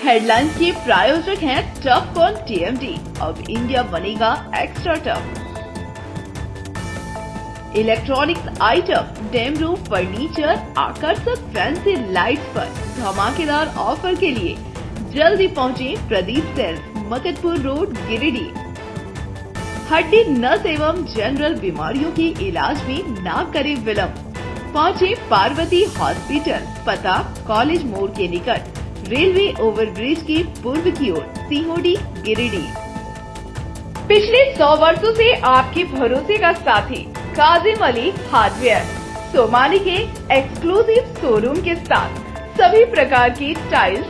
Headlines के प्रायोजक हैं टफ कॉन टीएमटी। अब इंडिया बनेगा extra tough. Electronics item, dam roof furniture, आकर्षक फैंसी लाइट्स पर धमाकेदार ऑफर के लिए जल्दी पहुंचे प्रदीप सेल्स, मकतपुर रोड, गिरिडीह। हड्डी, नस एवं जनरल बीमारियों के इलाज में ना करे विलंब। पहुंचे पार्वती हॉस्पिटल, पता कॉलेज मोड़ के निकट, रेलवे ओवरब्रिज के पूर्व की ओर, सीहोडी, गिरिडीह। पिछले 100 वर्षों से आपके भरोसे का साथी काजिम अली हार्डवेयर, सोमानी के एक्सक्लूसिव शोरूम के साथ सभी प्रकार की टाइल्स,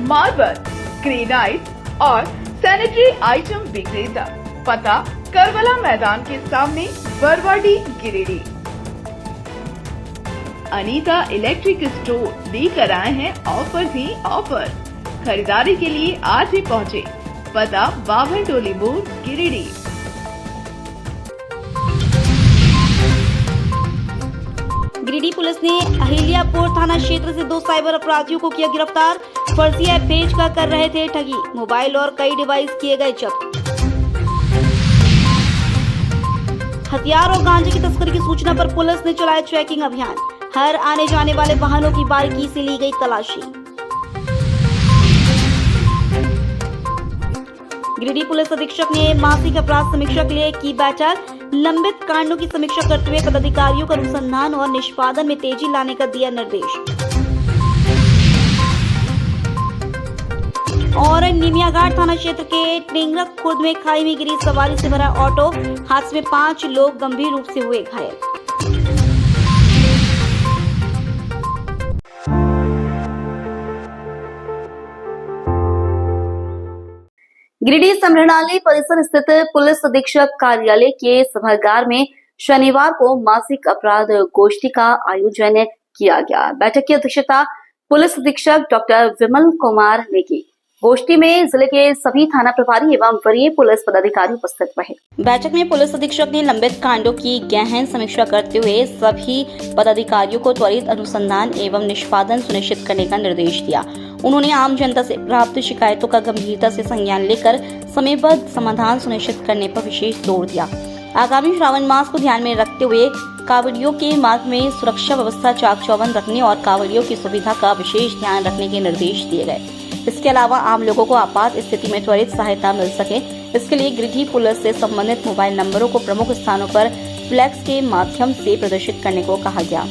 मार्बल, ग्रेनाइट और सैनिटरी आइटम विक्रेता। पता करबला मैदान के सामने, बरवाडी, गिरिडीह। अनीता इलेक्ट्रिक स्टोर लेकर आए हैं ऑफर ही ऑफर। खरीदारी के लिए आज ही पहुंचे। पता बाभन टोली मोड़, गिरिडीह। गिरिडीह पुलिस ने अहिल्यापुर थाना क्षेत्र से 2 साइबर अपराधियों को किया गिरफ्तार। फर्जी ऐप बेचकर कर रहे थे ठगी। मोबाइल और कई डिवाइस किए गए जब्त। हथियार और गांजे की तस्करी की सूचना पर पुलिस ने चलाया चेकिंग अभियान। हर आने जाने वाले वाहनों की बारीकी से ली गई तलाशी। गिरिडीह पुलिस अधीक्षक ने मासिक अपराध समीक्षा के लिए की बैठक। लंबित कांडों की समीक्षा करते हुए पदाधिकारियों को अनुसंधान और निष्पादन में तेजी लाने का दिया निर्देश। और निमियाघाट थाना क्षेत्र के टेंगरक खुर्द में खाई में गिरी सवारी से भरा ऑटो। हादसे में 5 लोग गंभीर रूप से हुए घायल। गिरिडीह संग्रहालय परिसर स्थित पुलिस अधीक्षक कार्यालय के सभागार में शनिवार को मासिक अपराध गोष्ठी का आयोजन किया गया। बैठक की अध्यक्षता पुलिस अधीक्षक डॉक्टर विमल कुमार ने की। गोष्ठी में जिले के सभी थाना प्रभारी एवं वरीय पुलिस पदाधिकारी उपस्थित रहे। बैठक में पुलिस अधीक्षक ने लंबित कांडों की गहन समीक्षा करते हुए सभी पदाधिकारियों को त्वरित अनुसंधान एवं निष्पादन सुनिश्चित करने का निर्देश दिया। उन्होंने आम जनता से प्राप्त शिकायतों का गंभीरता से संज्ञान लेकर समयबद्ध समाधान सुनिश्चित करने पर विशेष जोर दिया। आगामी श्रावण मास को ध्यान में रखते हुए कांवड़ियों के मार्ग में सुरक्षा व्यवस्था चाक चौबंद रखने और कांवड़ियों की सुविधा का विशेष ध्यान रखने के निर्देश दिए गए। इसके अलावा आम लोगों को आपात स्थिति में त्वरित सहायता मिल सके, इसके लिए गिरिडीह पुलिस से संबंधित मोबाइल नंबरों को प्रमुख स्थानों पर फ्लैक्स के माध्यम से प्रदर्शित करने को कहा गया।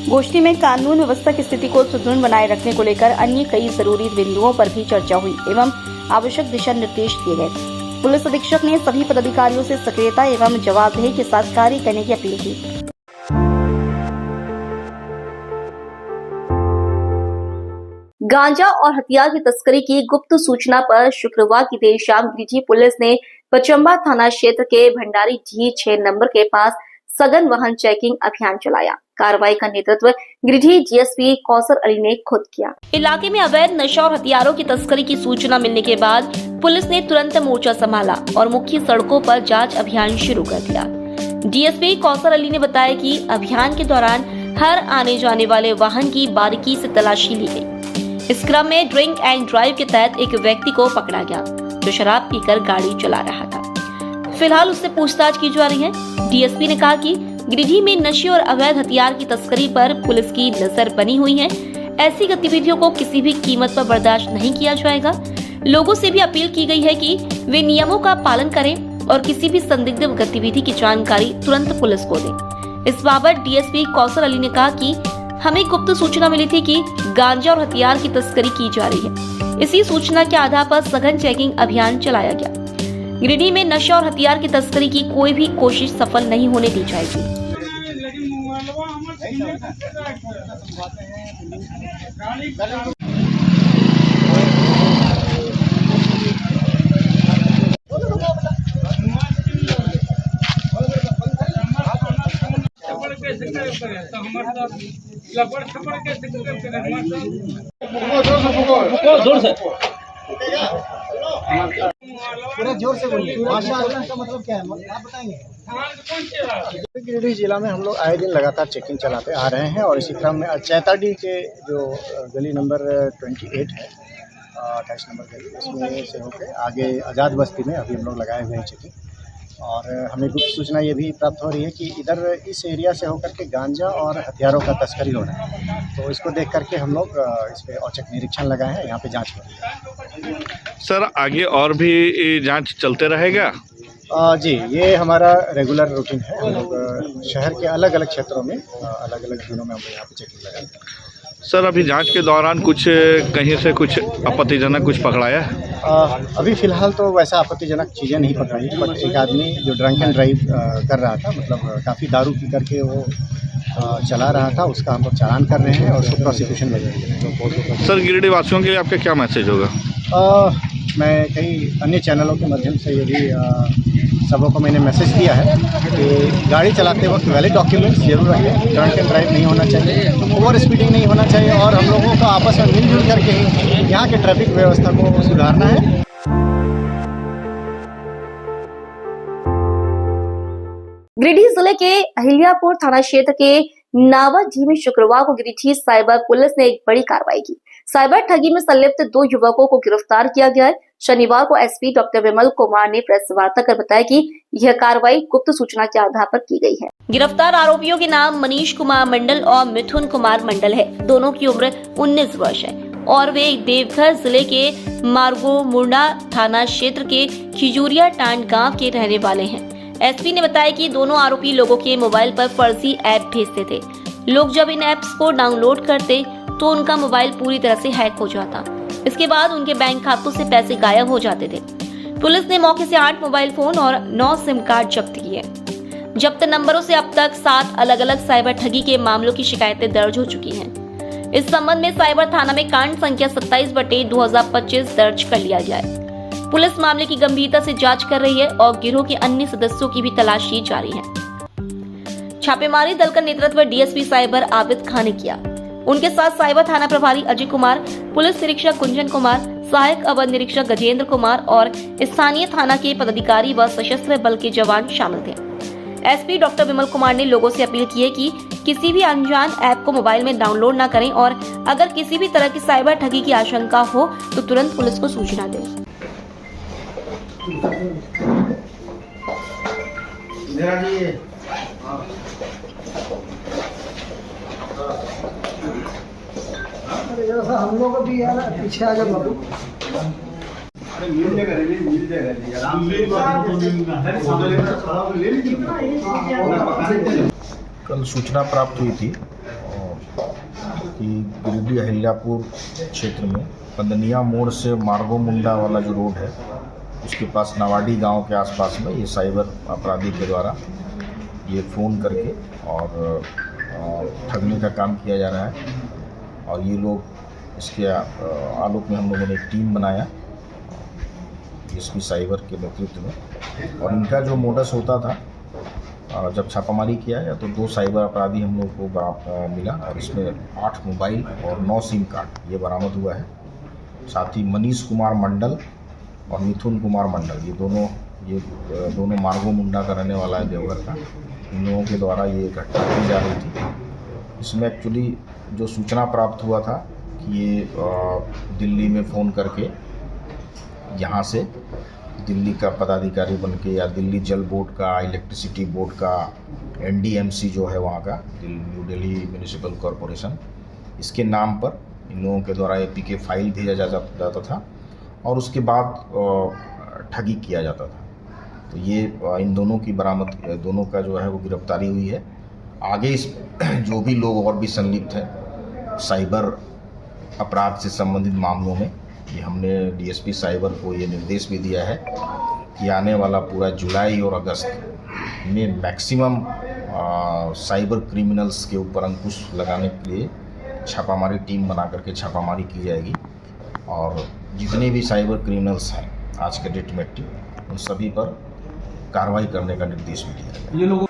गोष्ठी में कानून व्यवस्था की स्थिति को सुदृढ़ बनाए रखने को लेकर अन्य कई जरूरी बिंदुओं पर भी चर्चा हुई एवं आवश्यक दिशा निर्देश दिए गए। पुलिस अधीक्षक ने सभी पदाधिकारियों से सक्रियता एवं जवाबदेही के साथ कार्य करने की अपील की। गांजा और हथियार की तस्करी की गुप्त सूचना पर शुक्रवार की देर शाम गिरिडीह पुलिस ने पचम्बा थाना क्षेत्र के भंडारी डी 6 नंबर के पास सघन वाहन चेकिंग अभियान चलाया। कार्रवाई का नेतृत्व गिरिडीह डीएसपी कौसर अली ने खुद किया। इलाके में अवैध नशा और हथियारों की तस्करी की सूचना मिलने के बाद पुलिस ने तुरंत मोर्चा संभाला और मुख्य सड़कों पर जांच अभियान शुरू कर दिया। डीएसपी कौसर अली ने बताया कि अभियान के दौरान हर आने जाने वाले वाहन की बारीकी से तलाशी ली गई। इस क्रम में ड्रिंक एंड ड्राइव के तहत एक व्यक्ति को पकड़ा गया जो शराब पीकर गाड़ी चला रहा था। फिलहाल उससे पूछताछ की जा रही है। डीएसपी ने कहा कि गिरिडीह में नशे और अवैध हथियार की तस्करी पर पुलिस की नजर बनी हुई है। ऐसी गतिविधियों को किसी भी कीमत पर बर्दाश्त नहीं किया जाएगा। लोगों से भी अपील की गई है कि वे नियमों का पालन करें और किसी भी संदिग्ध गतिविधि की जानकारी तुरंत पुलिस को दें। इस बाबत डीएसपी कौसर अली ने कहा कि हमें गुप्त सूचना मिली थी कि गांजा और हथियार की तस्करी की जा रही है। इसी सूचना के आधार पर सघन चेकिंग अभियान चलाया गया। गिरिडीह में नशा और हथियार की तस्करी की कोई भी कोशिश सफल नहीं होने दी जाएगी। पूरे जोर से बोलिए। माशा अल्लाह का मतलब क्या है आप बताएंगे? गिरिडीह जिला में हम लोग आए दिन लगातार चेकिंग चलाते आ रहे हैं और इसी क्रम में चैताडी के जो गली नंबर 28 है 28 नंबर गली, उसमें से होकर आगे आज़ाद बस्ती में अभी हम लोग लगाए हुए हैं चेकिंग। और हमें गुप्त सूचना ये भी प्राप्त हो रही है कि इधर इस एरिया से होकर के गांजा और हथियारों का तस्करी हो रहा है। तो इसको देख करके हम लोग इस पे औचक निरीक्षण लगाए हैं, यहाँ पे जांच हो रही है। सर आगे और भी जांच चलते रहेगा? जी, ये हमारा रेगुलर रूटीन है। हम लोग शहर के अलग अलग क्षेत्रों में अलग अलग दिनों में हम यहाँ पे चेकिंग लगाते हैं। सर अभी जांच के दौरान कुछ कहीं से कुछ आपत्तिजनक कुछ पकड़ाया है? अभी फ़िलहाल तो वैसा आपत्तिजनक चीज़ें नहीं पकड़ी, बट एक आदमी जो ड्रंक एंड ड्राइव कर रहा था, मतलब काफ़ी दारू पी करके वो चला रहा था, उसका हम लोग चालान कर रहे हैं और उसको प्रोसिक्यूशन में दे रहे हैं। सर गिरिडीह वासियों के लिए आपका क्या मैसेज होगा? मैं कई अन्य चैनलों के माध्यम से ये भी सबों को मैंने मैसेज दिया है कि गाड़ी चलाते वक्त वैलिड डॉक्यूमेंट्स जरूर रखें, ड्रंक एंड ड्राइव नहीं होना चाहिए, ओवर स्पीडिंग नहीं होना चाहिए और हम लोगों को आपस में मिलजुल करके ही यहाँ के ट्रैफिक व्यवस्था को सुधारना है। गिरिडीह जिले के अहिल्यापुर थाना क्षेत्र के नावाडीह में शुक्रवार को गिरिडीह साइबर पुलिस ने एक बड़ी कार्रवाई की। साइबर ठगी में संलिप्त 2 युवकों को गिरफ्तार किया गया है। शनिवार को एसपी डॉक्टर विमल कुमार ने प्रेस वार्ता कर बताया कि यह कार्रवाई गुप्त सूचना के आधार पर की गई है। गिरफ्तार आरोपियों के नाम मनीष कुमार मंडल और मिथुन कुमार मंडल है। दोनों की उम्र 19 वर्ष है और वे देवघर जिले के मार्गोमुंडा थाना क्षेत्र के खिजूरिया टांड गाँव के रहने वाले हैं। एसपी ने बताया कि दोनों आरोपी लोगों के मोबाइल पर फर्जी ऐप भेजते थे। लोग जब इन ऐप्स को डाउनलोड करते तो उनका मोबाइल पूरी तरह से हैक हो जाता। इसके बाद उनके बैंक खातों से पैसे गायब हो जाते थे। पुलिस ने मौके से 8 मोबाइल फोन और 9 सिम कार्ड जब्त किए। जब्त नंबरों से अब तक 7 अलग अलग साइबर ठगी के मामलों की शिकायतें दर्ज हो चुकी हैं। इस संबंध में साइबर थाना में कांड संख्या 27/2025 दर्ज कर लिया गया है। पुलिस मामले की गंभीरता से जांच कर रही है और गिरोह के अन्य सदस्यों की भी तलाशी जारी है। छापेमारी दल का नेतृत्व डीएसपी साइबर आबिद खान ने किया। उनके साथ साइबर थाना प्रभारी अजय कुमार, पुलिस निरीक्षक कुंजन कुमार, सहायक अवर निरीक्षक गजेंद्र कुमार और स्थानीय थाना के पदाधिकारी व सशस्त्र बल के जवान शामिल थे। एसपी डॉक्टर विमल कुमार ने लोगों से अपील की है कि किसी भी अनजान ऐप को मोबाइल में डाउनलोड न करें और अगर किसी भी तरह की साइबर ठगी की आशंका हो तो तुरंत पुलिस को सूचना दें। हम लोग भी यार पीछे आ जाओ। कल सूचना प्राप्त हुई थी कि गिरिडीह अहिल्यापुर क्षेत्र में पंदनिया मोड़ से मार्गोमुंडा वाला जो रोड है उसके पास नावाडीह गांव के आसपास में ये साइबर अपराधी के द्वारा ये फ़ोन करके और ठगने का काम किया जा रहा है। और ये लोग इसके आलोक में हम लोगों ने एक टीम बनाया एसपी साइबर के नेतृत्व में। और इनका जो मोडस होता था, जब छापामारी किया गया तो 2 साइबर अपराधी हम लोग को मिला और इसमें 8 मोबाइल और 9 सिम कार्ड ये बरामद हुआ है। साथ ही मनीष कुमार मंडल और मिथुन कुमार मंडल ये दोनों मार्गोमुंडा का रहने वाला है देवघर का। इन लोगों के द्वारा ये घटना की जा रही थी। इसमें एक्चुअली जो सूचना प्राप्त हुआ था कि ये दिल्ली में फ़ोन करके यहाँ से दिल्ली का पदाधिकारी बनके या दिल्ली जल बोर्ड का, इलेक्ट्रिसिटी बोर्ड का, NDMC जो है वहाँ का, न्यू दिल्ली म्यूनिसिपल कॉरपोरेशन, इसके नाम पर इन लोगों के द्वारा APK फाइल भेजा जाता था और उसके बाद ठगी किया जाता था। तो ये इन दोनों की दोनों का जो है वो गिरफ्तारी हुई है। आगे इस जो भी लोग और भी संलिप्त हैं साइबर अपराध से संबंधित मामलों में, ये हमने डीएसपी साइबर को ये निर्देश भी दिया है कि आने वाला पूरा जुलाई और अगस्त में मैक्सिमम साइबर क्रिमिनल्स के ऊपर अंकुश लगाने के लिए छापामारी टीम बना करके छापामारी की जाएगी। और जितने भी साइबर क्रिमिनल्स हैं आज के डेट में एक्टिव, उन सभी पर कार्रवाई करने का निर्देश भी दिया गया।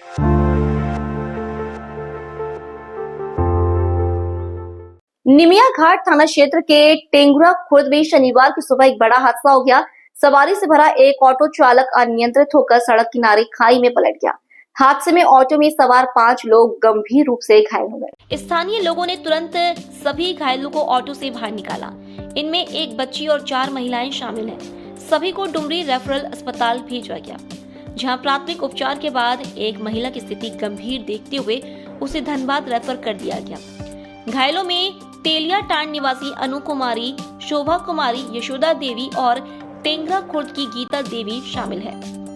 निमिया घाट थाना क्षेत्र के टेंगुरा खुर्द में शनिवार की सुबह एक बड़ा हादसा हो गया। सवारी से भरा एक ऑटो चालक अनियंत्रित होकर सड़क किनारे खाई में पलट गया। हादसे में ऑटो में सवार 5 लोग गंभीर रूप से घायल हो गए। स्थानीय लोगों ने तुरंत सभी घायलों को ऑटो से बाहर निकाला। इनमें एक बच्ची और 4 महिलाएं शामिल हैं। सभी को डुमरी रेफरल अस्पताल भेजा गया, जहां प्राथमिक उपचार के बाद एक महिला की स्थिति गंभीर देखते हुए उसे धनबाद रेफर कर दिया गया। घायलों में तेलिया टांड निवासी अनु कुमारी, शोभा कुमारी, यशोदा देवी और टेंगरा खुर्द की गीता देवी शामिल है।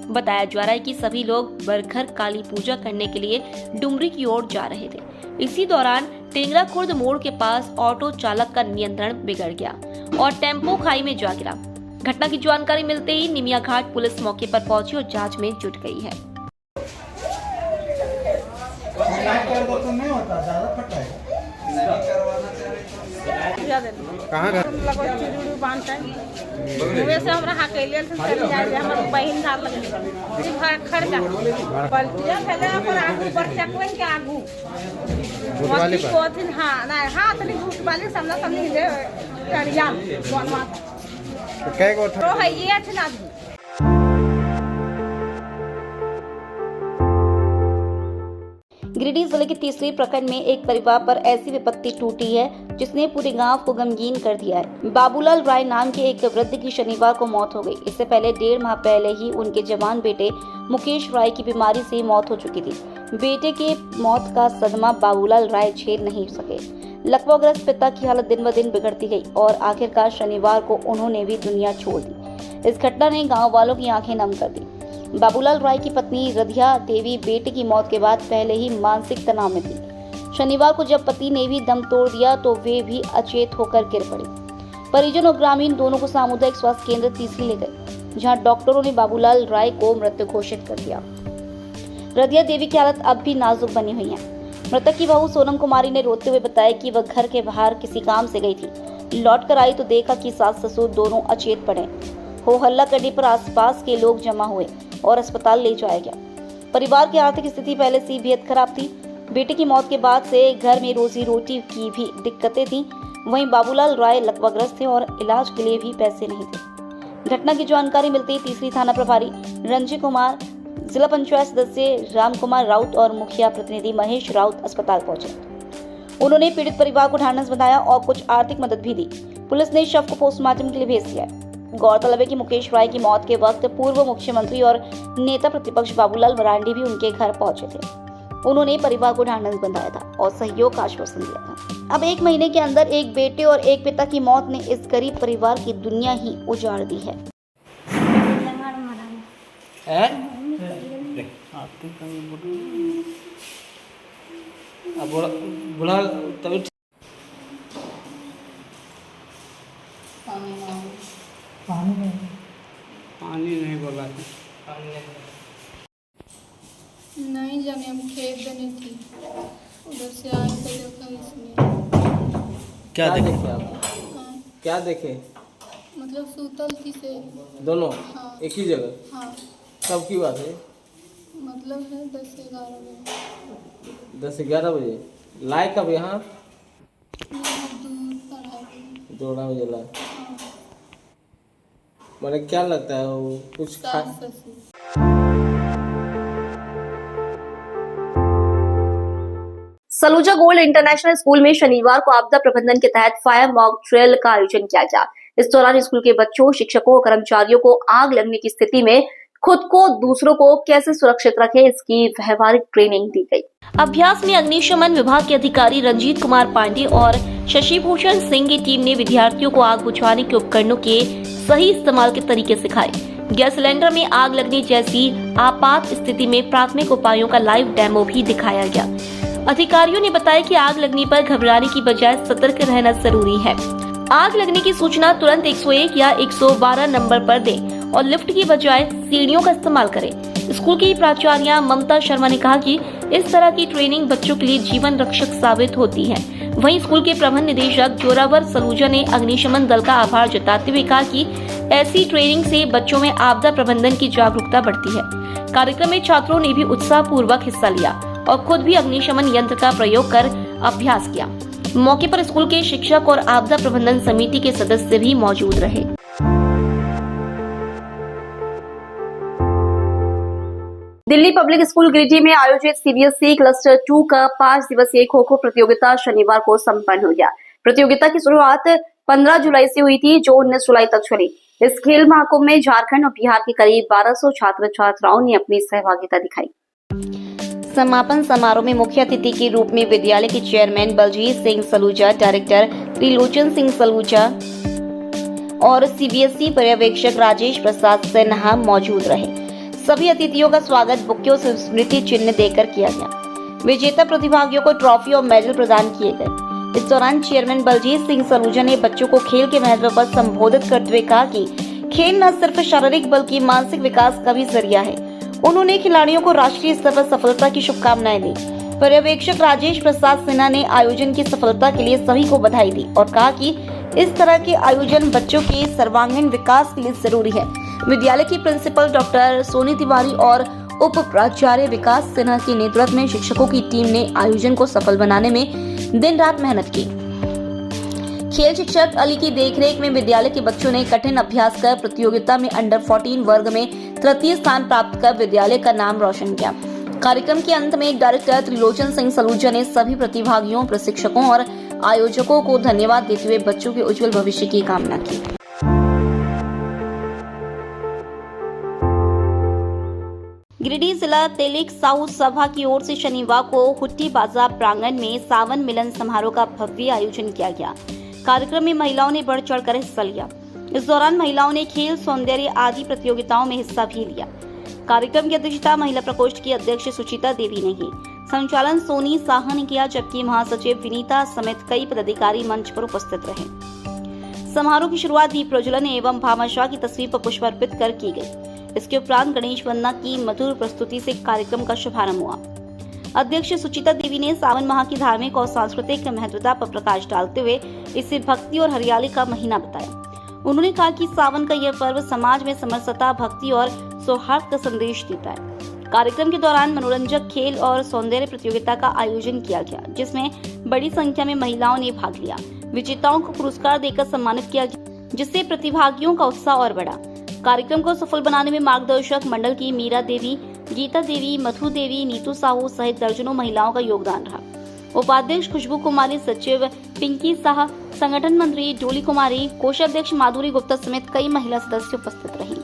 बताया जा रहा है कि सभी लोग बरघर काली पूजा करने के लिए डुमरी की ओर जा रहे थे। इसी दौरान टेंगरा खुर्द मोड़ के पास ऑटो चालक का नियंत्रण बिगड़ गया और टेम्पो खाई में जा गिरा। घटना की जानकारी मिलते ही निमिया घाट पुलिस मौके पर पहुंची और जांच में जुट गई है। कहाँ से हमरा हकेले से चल जाए हमर बहिन घर लगे जी खर्चा पलटिया फैले पर आगू पर चकवन के आगू वाली को दिन हां ना हाथ नहीं घुस वाली सामने सामने ले चढ़िया बनवा कै गो तो है ये थे आदमी। गिरिडीह जिले के तीसरे प्रखंड में एक परिवार पर ऐसी विपत्ति टूटी है जिसने पूरे गांव को गमगीन कर दिया है। बाबूलाल राय नाम के एक वृद्ध की शनिवार को मौत हो गई। इससे पहले 1.5 माह पहले ही उनके जवान बेटे मुकेश राय की बीमारी से मौत हो चुकी थी। बेटे के मौत का सदमा बाबूलाल राय झेल नहीं सके। लकवाग्रस्त पिता की हालत दिन ब दिन बिगड़ती गई और आखिरकार शनिवार को उन्होंने भी दुनिया छोड़ दी। इस घटना ने गाँव वालों की आंखें नम कर दी। बाबूलाल राय की पत्नी रधिया देवी बेटे की मौत के बाद पहले ही मानसिक तनाव में थी। शनिवार को जब पति ने भी दम तोड़ दिया तो वे भी अचेत होकर गिर पड़े। परिजन और ग्रामीण दोनों को सामुदायिक स्वास्थ्य केंद्र तीसरी ले गए, जहां डॉक्टरों ने बाबूलाल राय को मृत घोषित कर दिया। रधिया देवी की हालत अब भी नाजुक बनी हुई है। मृतक की बहू सोनम कुमारी ने रोते हुए बताया कि वह घर के बाहर किसी काम से गई थी। लौट कर आई तो देखा कि सास ससुर दोनों अचेत पड़े। हो हल्ला करने पर आसपास के लोग जमा हुए और अस्पताल ले जाया गया। परिवार की आर्थिक स्थिति पहले से बेहद खराब थी। बेटे की मौत के बाद से घर में रोजी रोटी की भी दिक्कतें थीं। वहीं बाबूलाल राय लकवाग्रस्त थे और इलाज के लिए भी पैसे नहीं थे। घटना की जानकारी मिलते ही तीसरी थाना प्रभारी रंजीत कुमार, जिला पंचायत सदस्य राम कुमार राउत और मुखिया प्रतिनिधि महेश राउत अस्पताल पहुंचे। उन्होंने पीड़ित परिवार को ढांढस बंधाया और कुछ आर्थिक मदद भी दी। पुलिस ने शव को पोस्टमार्टम के लिए भेज दिया। गौरतलब है कि मुकेश राय की मौत के वक्त पूर्व मुख्यमंत्री और नेता प्रतिपक्ष बाबूलाल मरांडी भी उनके घर पहुंचे थे। उन्होंने परिवार को ढांढस बंधाया था और सहयोग का आश्वासन दिया था। अब 1 महीने के अंदर एक बेटे और एक पिता की मौत ने इस गरीब परिवार की दुनिया ही उजाड़ दी है। बुढ़ा तभी पानी नहीं बोला नहीं जाने, हम खेत देने थी, उधर से आए तो देखा इसमें। क्या देखे आप? हाँ, क्या देखे? मतलब सूतल थी से दोनों? हाँ, एक ही जगह? हाँ, कब की बात है? मतलब है 10-11 बजे। 10-11 बजे लाए कब यहाँ? यहाँ दूर 2:30 बजे लाए। हाँ, मैंने क्या लगता है वो कुछ सास ससुर। सलूजा गोल्ड इंटरनेशनल स्कूल में शनिवार को आपदा प्रबंधन के तहत फायर मॉक ड्रिल का आयोजन किया गया। इस दौरान स्कूल के बच्चों, शिक्षकों और कर्मचारियों को आग लगने की स्थिति में खुद को दूसरों को कैसे सुरक्षित रखें, इसकी व्यवहारिक ट्रेनिंग दी गई। अभ्यास में अग्निशमन विभाग के अधिकारी रंजीत कुमार पांडे और शशि भूषण सिंह की टीम ने विद्यार्थियों को आग बुझाने के उपकरणों के सही इस्तेमाल के तरीके सिखाए। गैस सिलेंडर में आग लगने जैसी आपात स्थिति में प्राथमिक उपायों का लाइव डेमो भी दिखाया गया। अधिकारियों ने बताया कि आग लगने पर घबराने की बजाय सतर्क रहना जरूरी है। आग लगने की सूचना तुरंत 101 या 112 नंबर पर दें और लिफ्ट की बजाय सीढ़ियों का इस्तेमाल करें। स्कूल की प्राचार्या ममता शर्मा ने कहा कि इस तरह की ट्रेनिंग बच्चों के लिए जीवन रक्षक साबित होती है। वहीं स्कूल के प्रबंध निदेशक जोरावर सलूजा ने अग्निशमन दल का आभार जताते हुए कहा कि ऐसी ट्रेनिंग से बच्चों में आपदा प्रबंधन की जागरूकता बढ़ती है। कार्यक्रम में छात्रों ने भी उत्साह पूर्वक हिस्सा लिया और खुद भी अग्निशमन यंत्र का प्रयोग कर अभ्यास किया। मौके पर स्कूल के शिक्षक और आपदा प्रबंधन समिति के सदस्य भी मौजूद रहे। दिल्ली पब्लिक स्कूल गिरिडीह में आयोजित सीबीएसई क्लस्टर 2 का 5 दिवसीय खो-खो प्रतियोगिता शनिवार को संपन्न हो गया। प्रतियोगिता की शुरुआत 15 जुलाई से हुई थी, जो 19 जुलाई तक चली। इस खेल महाकुंभ में झारखंड और बिहार के करीब 1200 छात्र छात्राओं ने अपनी सहभागिता दिखाई। समापन समारोह में मुख्य अतिथि के रूप में विद्यालय के चेयरमैन बलजीत सिंह सलूजा, डायरेक्टर त्रिलोचन सिंह सलूजा और सीबीएसई पर्यवेक्षक राजेश प्रसाद सिन्हा मौजूद रहे। सभी अतिथियों का स्वागत बुके और स्मृति चिन्ह देकर किया गया। विजेता प्रतिभागियों को ट्रॉफी और मेडल प्रदान किए गए। इस दौरान चेयरमैन बलजीत सिंह सलूजा ने बच्चों को खेल के महत्व पर संबोधित करते हुए कहा कि खेल न सिर्फ शारीरिक बल्कि मानसिक विकास का भी जरिया है। उन्होंने खिलाड़ियों को राष्ट्रीय स्तर पर सफलता की शुभकामनाएं दी। पर्यवेक्षक राजेश प्रसाद सिन्हा ने आयोजन की सफलता के लिए सभी को बधाई दी और कहा कि इस तरह के आयोजन बच्चों के सर्वांगीण विकास के लिए जरूरी है। विद्यालय की प्रिंसिपल डॉक्टर सोनी तिवारी और उप प्राचार्य विकास सिन्हा के नेतृत्व में शिक्षकों की टीम ने आयोजन को सफल बनाने में दिन रात मेहनत की। खेल शिक्षक अली की देखरेख में विद्यालय के बच्चों ने कठिन अभ्यास कर प्रतियोगिता में अंडर 14 वर्ग में तृतीय स्थान प्राप्त कर विद्यालय का नाम रोशन किया। कार्यक्रम के अंत में डायरेक्टर त्रिलोचन सिंह सलूजा ने सभी प्रतिभागियों, प्रशिक्षकों और आयोजकों को धन्यवाद देते हुए बच्चों के उज्जवल भविष्य की कामना की। गिरिडीह जिला तेलिक साउथ सभा की ओर से शनिवार को हुट्टी बाजार प्रांगण में सावन मिलन समारोह का भव्य आयोजन किया गया। कार्यक्रम में महिलाओं ने बढ़ चढ़कर हिस्सा लिया। इस दौरान महिलाओं ने खेल, सौंदर्य आदि प्रतियोगिताओं में हिस्सा भी लिया। कार्यक्रम की अध्यक्षता महिला प्रकोष्ठ की अध्यक्ष सुचिता देवी ने की। संचालन सोनी साहा ने किया, जबकि महासचिव विनीता समेत कई पदाधिकारी मंच पर उपस्थित रहे। समारोह की शुरुआत दीप प्रज्वलन एवं भामाशाह की तस्वीर पर पुष्प अर्पित कर की गई। इसके उपरांत गणेश वंदना की मधुर प्रस्तुति से कार्यक्रम का शुभारंभ हुआ। अध्यक्ष सुचिता देवी ने सावन माह की धार्मिक और सांस्कृतिक महत्वता पर प्रकाश डालते हुए इसे भक्ति और हरियाली का महीना बताया। उन्होंने कहा कि सावन का यह पर्व समाज में समरसता, भक्ति और सौहार्द का संदेश देता है। कार्यक्रम के दौरान मनोरंजक खेल और सौंदर्य प्रतियोगिता का आयोजन किया गया, जिसमें बड़ी संख्या में महिलाओं ने भाग लिया। विजेताओं को पुरस्कार देकर सम्मानित किया गया, जिससे प्रतिभागियों का उत्साह और बढ़ा। कार्यक्रम को सफल बनाने में मार्गदर्शक मंडल की मीरा देवी, गीता देवी, मधु देवी, नीतू साहू सहित दर्जनों महिलाओं का योगदान रहा। उपाध्यक्ष खुशबू कुमारी, सचिव पिंकी साह, संगठन मंत्री डोली कुमारी, कोषाध्यक्ष माधुरी गुप्ता समेत कई महिला सदस्य उपस्थित रहीं।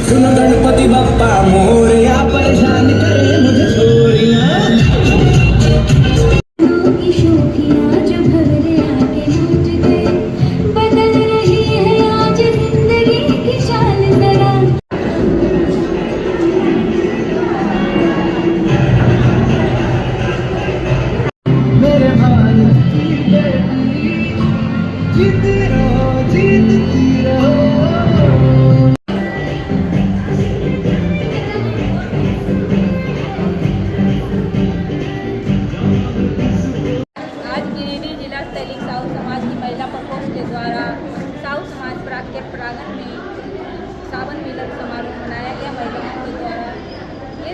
सुनो गणपति बप्पा मोरया, परेशान करे मुझे छोरियां। बदल रही है आज जिंदगी की चाल जरा। मेरे भाई जीती रहो, जीतती रहो। के प्रांगण में सावन मिलन समारोह मनाया गया महिलाओं के द्वारा। ये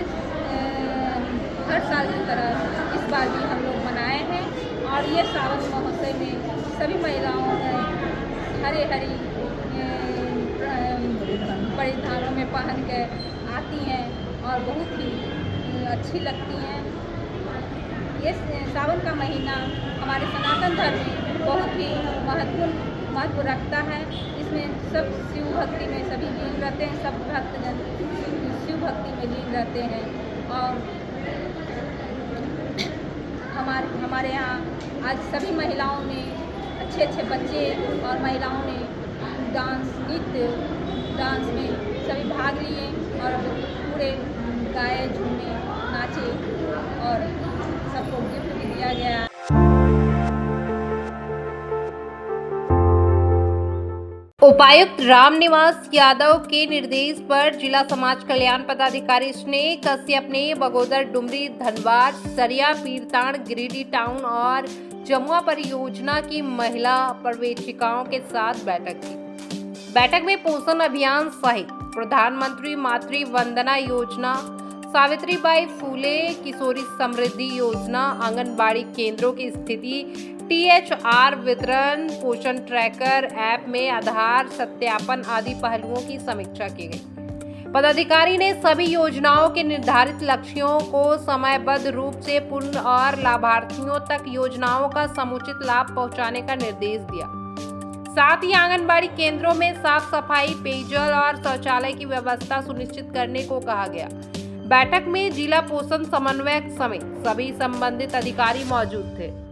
हर साल की तरह इस बार भी हम लोग मनाए हैं और ये सावन महोत्सव में सभी महिलाओं ने हरी परिधानों में पहन के आती हैं और बहुत ही अच्छी लगती हैं। ये सावन का महीना हमारे सनातन धर्म में बहुत ही महत्व रखता है। इसमें सब शिव भक्ति में सभी लीन रहते हैं, सब भक्तजन शिव भक्ति में लीन रहते हैं। और हमारे यहाँ आज सभी महिलाओं ने अच्छे बच्चे और महिलाओं ने नृत्य डांस में सभी भाग लिए और पूरे गाए झूमे नाचे और सबको गिफ्ट भी दिया गया। उपायुक्त रामनिवास यादव के निर्देश पर जिला समाज कल्याण पदाधिकारी स्नेह कश्यप ने बगोदर, डुमरी, धनबाद, सरिया, पीरताड़, गिरिडीह टाउन और जमुआ परियोजना की महिला पर्यवेक्षिकाओं के साथ बैठक की। बैठक में पोषण अभियान सहित प्रधानमंत्री मातृ वंदना योजना, सावित्रीबाई फूले किशोरी समृद्धि योजना, आंगनबाड़ी केंद्रों की स्थिति, THR वितरण, पोषण ट्रैकर ऐप में आधार सत्यापन आदि पहलुओं की समीक्षा की गई। पदाधिकारी ने सभी योजनाओं के निर्धारित लक्ष्यों को समयबद्ध रूप से पूर्ण और लाभार्थियों तक योजनाओं का समुचित लाभ पहुंचाने का निर्देश दिया। साथ ही आंगनबाड़ी केंद्रों में साफ सफाई, पेयजल और शौचालय की व्यवस्था सुनिश्चित करने को कहा गया। बैठक में जिला पोषण समन्वयक समेत सभी संबंधित अधिकारी मौजूद थे।